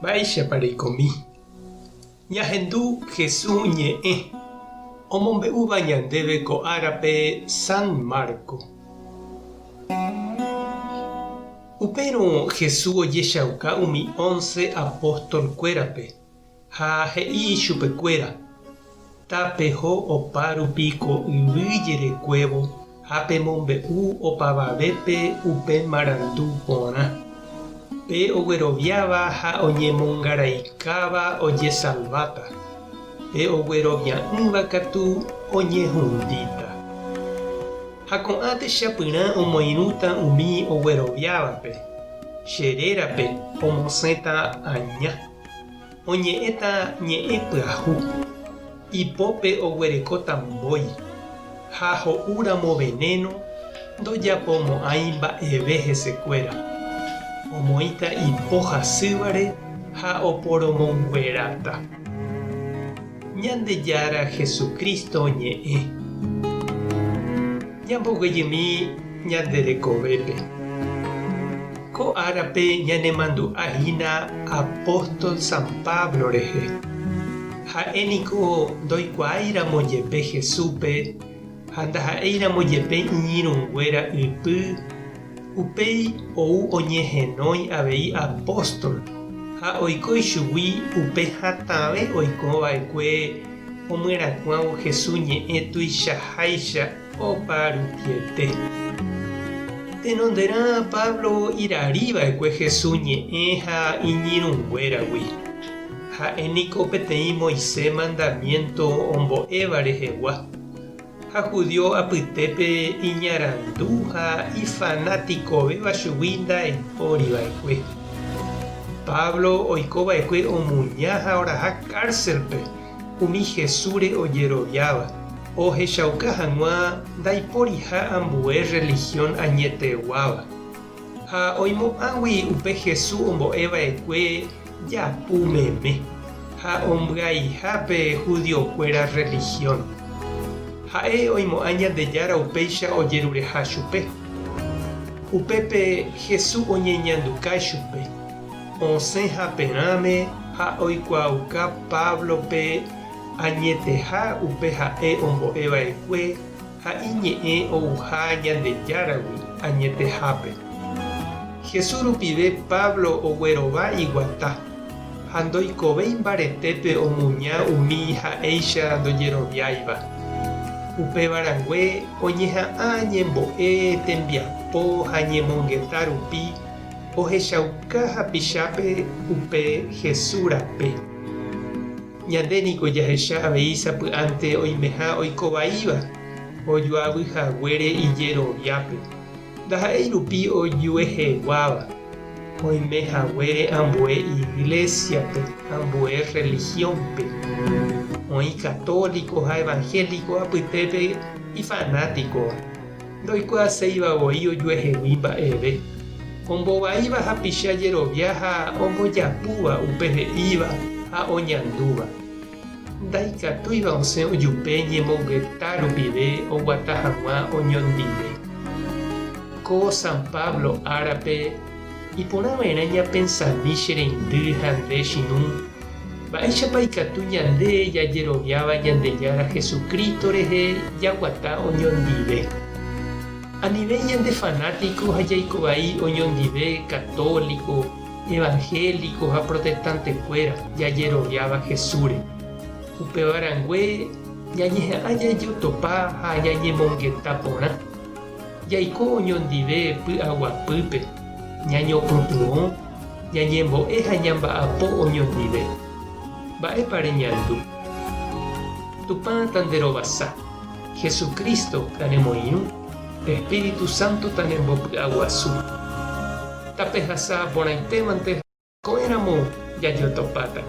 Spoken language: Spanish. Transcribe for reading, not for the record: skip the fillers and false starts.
Baixa pareikomi. Ñahendu Jesús ñe'ẽ omombe'úva ñandéve ko árape San Marco. Upérõ Jesús ojechauka umi 11 apóstolkuérape ha he'i chupekuéra tapeho opa rupi ko yvy jerekuévo ha pemombe'u opavavépe upe marandu porã. Pe ogueroviáva ha oñemongara'ikáva ojesalváta. Pe oguerovia'ỹva katu oñehũndíta. Ha ko'ã techapyrã omoirũta umi ogueroviávape. Cherérape omosẽta aña. Oñe'ẽta ñe'ẽ pyahu. Ipópe oguerekóta mbói. Ha ho'úramo veneno ndojapomo'ãi mba'eve hesekuéra. Omoĩta ipo hasývare ha oporomongueráta. Ñandejára Jesucristo ñe'ẽ. Ñamboguejymi ñanderekovépe. Ko árape ñanemandu'ahína apóstol San Pablo rehe. Ha'éniko ndoikuaáiramo jepe Jesúspe ha ndaha'éiramo jepe iñirũnguéra ypy upéi ou oñehenói avei apóstol ha oikói chugui upe hatãve oikova'ekue omyrakuãvo Jesús ñe'ẽ tuichaháicha opa rupiete. Tenonderã Pablo iraríva'ekue Jesús ñe'ẽ ha iñirũnguéragui. Ha'éniko peteĩ Moisés mandamiento ombo'éva rehegua. Ha judío apytépe iñarandu ha ifanáticovéva chugui ndaipóriva'ekue. Pablo oikova'ekue omuña ha oraha cárcelpe umi Jesúre ojeroviáva. Ohechauka hag̃ua ndaipóriha ambue religión añeteguáva. Ha oimo'ãgui upe Jesús ombo'eva'ekue japu meme ha ombya'ihápe judiokuéra religión. Ha'e oimo'ã Ñandejára upéicha ojerureha chupe. Upépe Jesús oñeñandukái chupe. Osẽ haperãme ha oikuaauka Pablope añeteha upe ha'e ombo'eva'ekue ha iñe'ẽ ouha Ñandejáragui añetehápe. Jesús rupive Pablo oguerova iguata ha ndoikovéi mbaretépe omuña umi ha'éicha ndojeroviáiva. Upevarangue oñeha'ã ñembo'e tembiapo ha ñemongeta rupi ohechauka hapichápe upe Jesús rape. Ñandéniko jahecha avei sapy'ánte oimeha oikovaíva ojoavyhaguére ijeroviápe. Ndaha'éi rupi ojueheguáva. Oimehaguére ambue iglesiape, ambue religiónpe. Oĩ católico ha evangélico apytépe ifanático. Ndoikuaaséivavoi ojuehegui mba'eve. Ombovaíva hapicha jerovia ha ombojapúva upe he'íva ha oñandúva. Ndaikatúiva osẽ ojupe ñemongeta rupive oguata hag̃ua oñondive. Ko San Pablo árape iporãva'erã ñapensami che reindy ha nde chinú mba'éichapa ikatu ñande jajeroviáva Ñandejára Jesucristo rehe jaguata oñondive. Anive ñande fanático ha jaikovai oñondive católico, evangélico ha protestantekuéra jajeroviáva Jesúre. Upevarangue ñañeha'ã jajotopa ha ñañemongeta porã. Jaiko oñondive py'aguapýpe, ñañopytyvõ, ñañembo'e ha ñamba'apo oñondive. Mba'épa reñandu. Tupã tanderovasa. Jesucristo tanemoirũ. Espíritu Santo tanembopy'aguasu. Tapehasa porãitémante ko'ẽramo jajotopáta.